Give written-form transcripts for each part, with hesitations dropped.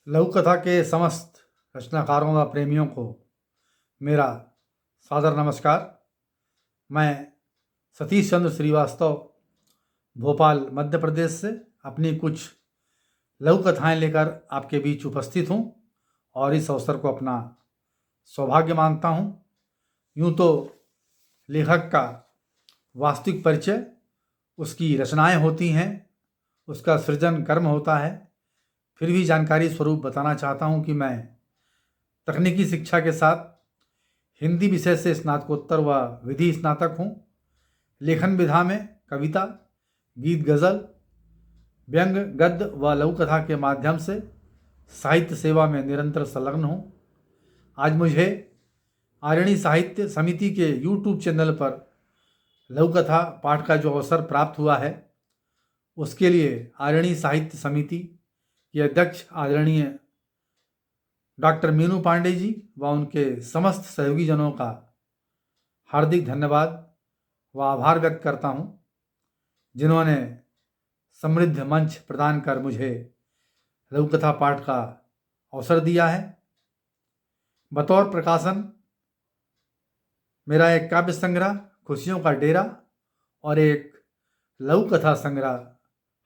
लघु कथा के समस्त रचनाकारों व प्रेमियों को मेरा सादर नमस्कार। मैं सतीश चंद्र श्रीवास्तव भोपाल मध्य प्रदेश से अपनी कुछ लघु कथाएँ लेकर आपके बीच उपस्थित हूँ और इस अवसर को अपना सौभाग्य मानता हूँ। यूँ तो लेखक का वास्तविक परिचय उसकी रचनाएं होती हैं, उसका सृजन कर्म होता है। फिर भी जानकारी स्वरूप बताना चाहता हूँ कि मैं तकनीकी शिक्षा के साथ हिंदी विषय से स्नातकोत्तर व विधि स्नातक हूँ। लेखन विधा में कविता, गीत, गज़ल, व्यंग, गद्य व लघु कथा के माध्यम से साहित्य सेवा में निरंतर संलग्न हूँ। आज मुझे आरणी साहित्य समिति के यूट्यूब चैनल पर लघु कथा पाठ का जो अवसर प्राप्त हुआ है, उसके लिए आरणी साहित्य समिति के अध्यक्ष आदरणीय डॉक्टर मीनू पांडे जी व उनके समस्त सहयोगी जनों का हार्दिक धन्यवाद व आभार व्यक्त करता हूँ, जिन्होंने समृद्ध मंच प्रदान कर मुझे लघु कथा पाठ का अवसर दिया है। बतौर प्रकाशन मेरा एक काव्य संग्रह खुशियों का डेरा और एक लघु कथा संग्रह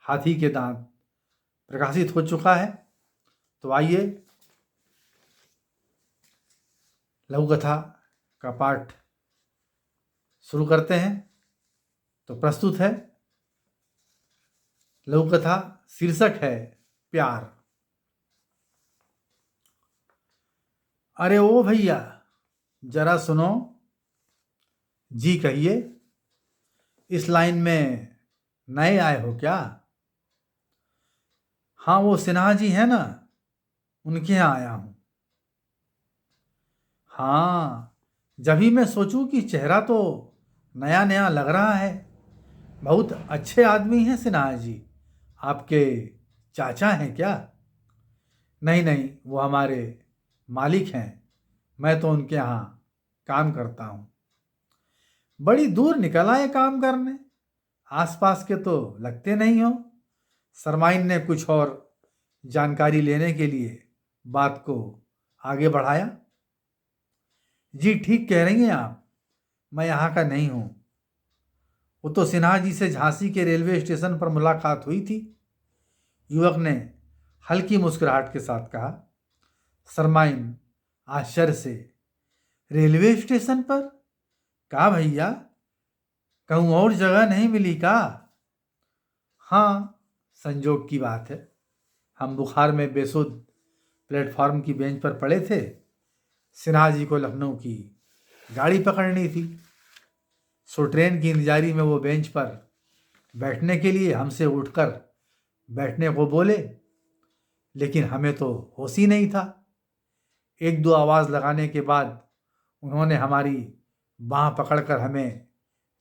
हाथी के दांत प्रकाशित हो चुका है। तो आइए लघु कथा का पाठ शुरू करते हैं। तो प्रस्तुत है लघु कथा, शीर्षक है प्यार। अरे ओ भैया, जरा सुनो। जी कहिए, इस लाइन में नए आए हो क्या? हाँ, वो सिन्हा जी है ना, उनके यहाँ आया हूँ। हाँ, जब ही मैं सोचूं कि चेहरा तो नया नया लग रहा है। बहुत अच्छे आदमी हैं सिन्हा जी। आपके चाचा हैं क्या? नहीं नहीं, वो हमारे मालिक हैं। मैं तो उनके यहाँ काम करता हूँ। बड़ी दूर निकल आए काम करने, आसपास के तो लगते नहीं हो। सरमाइन ने कुछ और जानकारी लेने के लिए बात को आगे बढ़ाया। जी ठीक कह रही हैं आप, मैं यहाँ का नहीं हूँ। वो तो सिन्हा जी से झांसी के रेलवे स्टेशन पर मुलाकात हुई थी। युवक ने हल्की मुस्कुराहट के साथ कहा। सरमाइन आश्चर्य से, रेलवे स्टेशन पर? कहा भैया, कहूँ और जगह नहीं मिली का? हाँ, संजोग की बात है। हम बुखार में बेसुध प्लेटफॉर्म की बेंच पर पड़े थे। सिन्हा जी को लखनऊ की गाड़ी पकड़नी थी, सो ट्रेन की इंतजारी में वो बेंच पर बैठने के लिए हमसे उठकर बैठने को बोले, लेकिन हमें तो होश ही नहीं था। एक दो आवाज़ लगाने के बाद उन्होंने हमारी बाँह पकड़कर हमें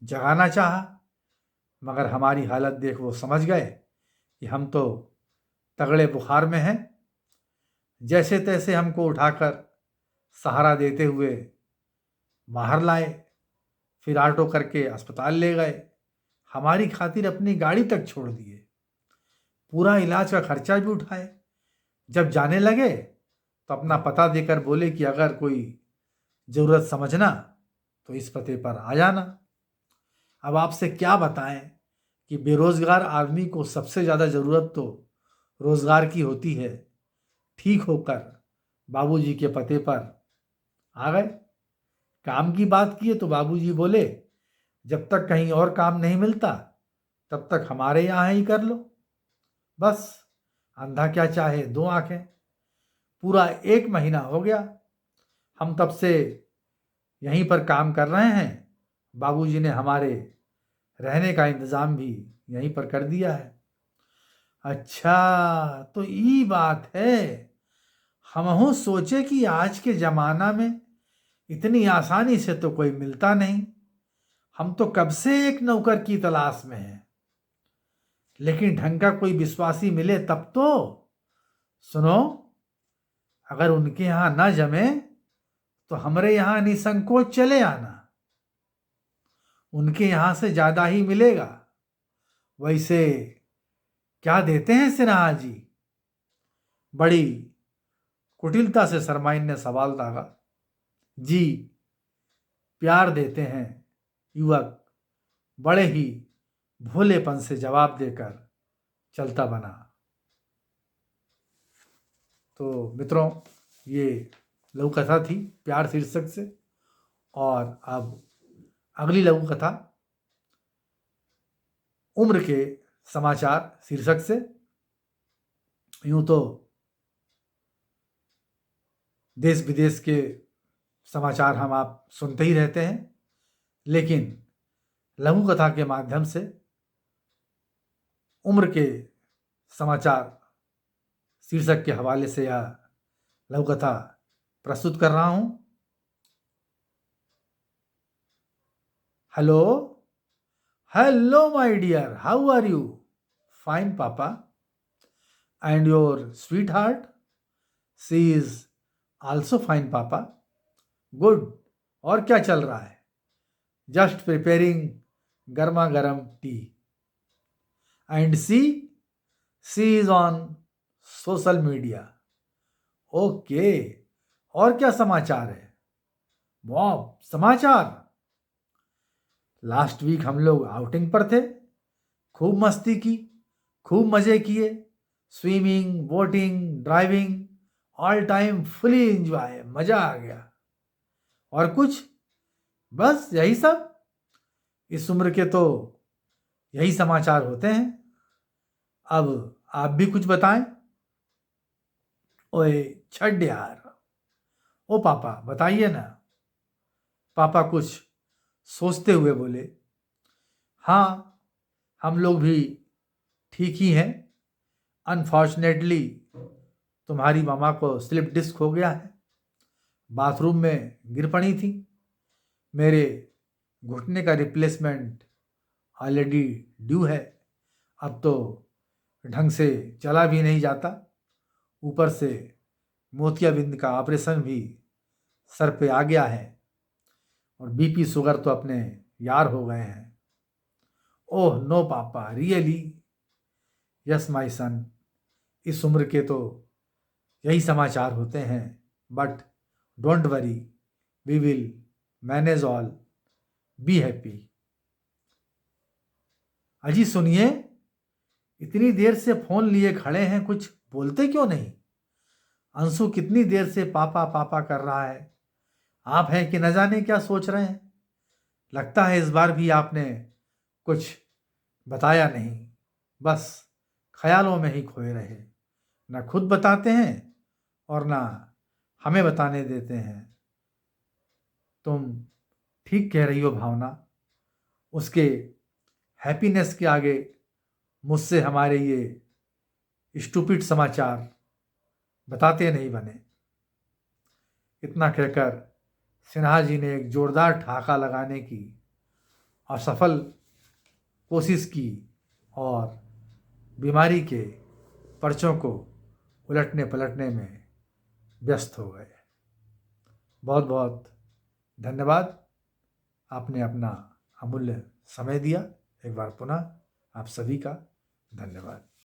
जगाना चाहा, मगर हमारी हालत देख वो समझ गए कि हम तो तगड़े बुखार में हैं। जैसे तैसे हमको उठाकर सहारा देते हुए बाहर लाए, फिर ऑटो करके अस्पताल ले गए। हमारी खातिर अपनी गाड़ी तक छोड़ दिए, पूरा इलाज का खर्चा भी उठाए। जब जाने लगे तो अपना पता देकर बोले कि अगर कोई ज़रूरत समझना तो इस पते पर आ जाना। अब आपसे क्या बताएं कि बेरोज़गार आदमी को सबसे ज़्यादा ज़रूरत तो रोज़गार की होती है। ठीक होकर बाबूजी के पते पर आ गए। काम की बात किए तो बाबूजी बोले, जब तक कहीं और काम नहीं मिलता तब तक हमारे यहाँ ही कर लो। बस, अंधा क्या चाहे दो आंखें। पूरा 1 महीना हो गया, हम तब से यहीं पर काम कर रहे हैं। बाबूजी ने हमारे रहने का इंतज़ाम भी यहीं पर कर दिया है। अच्छा, तो ये बात है। हमहू सोचे कि आज के ज़माना में इतनी आसानी से तो कोई मिलता नहीं। हम तो कब से एक नौकर की तलाश में हैं, लेकिन ढंग का कोई विश्वासी मिले तब तो। सुनो, अगर उनके यहाँ न जमे तो हमरे यहाँ निसंकोच चले आना। उनके यहाँ से ज़्यादा ही मिलेगा। वैसे क्या देते हैं सिन्हा जी? बड़ी कुटिलता से सरमाइन ने सवाल दागा। जी, प्यार देते हैं, युवक बड़े ही भोलेपन से जवाब देकर चलता बना। तो मित्रों, ये लघु कथा थी प्यार शीर्षक से। और अब अगली लघु कथा उम्र के समाचार शीर्षक से। यूं तो देश विदेश के समाचार हम आप सुनते ही रहते हैं, लेकिन लघु कथा के माध्यम से उम्र के समाचार शीर्षक के हवाले से यह लघु कथा प्रस्तुत कर रहा हूं। Hello hello my dear, how are you? Fine पापा। And your sweetheart? She is also fine पापा। गुड। और क्या चल रहा है? जस्ट प्रिपेयरिंग गर्मा गर्म tea. And she is on social media. Okay. और क्या समाचार है? वाह, समाचार! लास्ट वीक हम लोग आउटिंग पर थे, खूब मस्ती की, खूब मजे किए, swimming, boating, driving, all time fully enjoy, मजा आ गया। और कुछ? बस यही सब। इस उम्र के तो यही समाचार होते हैं। अब आप भी कुछ बताएं। ओए छड्ड यार। ओ पापा बताइए ना। पापा कुछ सोचते हुए बोले। हाँ, हम लोग भी ठीक ही हैं। अनफॉर्चुनेटली तुम्हारी मामा को स्लिप डिस्क हो गया है। बाथरूम में गिर पड़ी थी। मेरे घुटने का रिप्लेसमेंट ऑलरेडी ड्यू है। अब तो ढंग से चला भी नहीं जाता। ऊपर से मोतियाबिंद का ऑपरेशन भी सर पे आ गया है। और बीपी शुगर तो अपने यार हो गए हैं। Oh no papa, really? Yes my son. इस उम्र के तो यही समाचार होते हैं। But don't worry, we will manage all. Be happy. अजी सुनिए, इतनी देर से फोन लिए खड़े हैं, कुछ बोलते क्यों नहीं? अंशु कितनी देर से पापा पापा कर रहा है। आप हैं कि न जाने क्या सोच रहे हैं। लगता है इस बार भी आपने कुछ बताया नहीं, बस ख्यालों में ही खोए रहे। ना खुद बताते हैं और ना हमें बताने देते हैं। तुम ठीक कह रही हो भावना। उसके हैप्पीनेस के आगे मुझसे हमारे ये स्टूपिड समाचार बताते नहीं बने। इतना कहकर सिन्हा जी ने एक जोरदार ठहाका लगाने की असफल कोशिश की और बीमारी के पर्चों को उलटने पलटने में व्यस्त हो गए। बहुत बहुत धन्यवाद, आपने अपना अमूल्य समय दिया। एक बार पुनः आप सभी का धन्यवाद।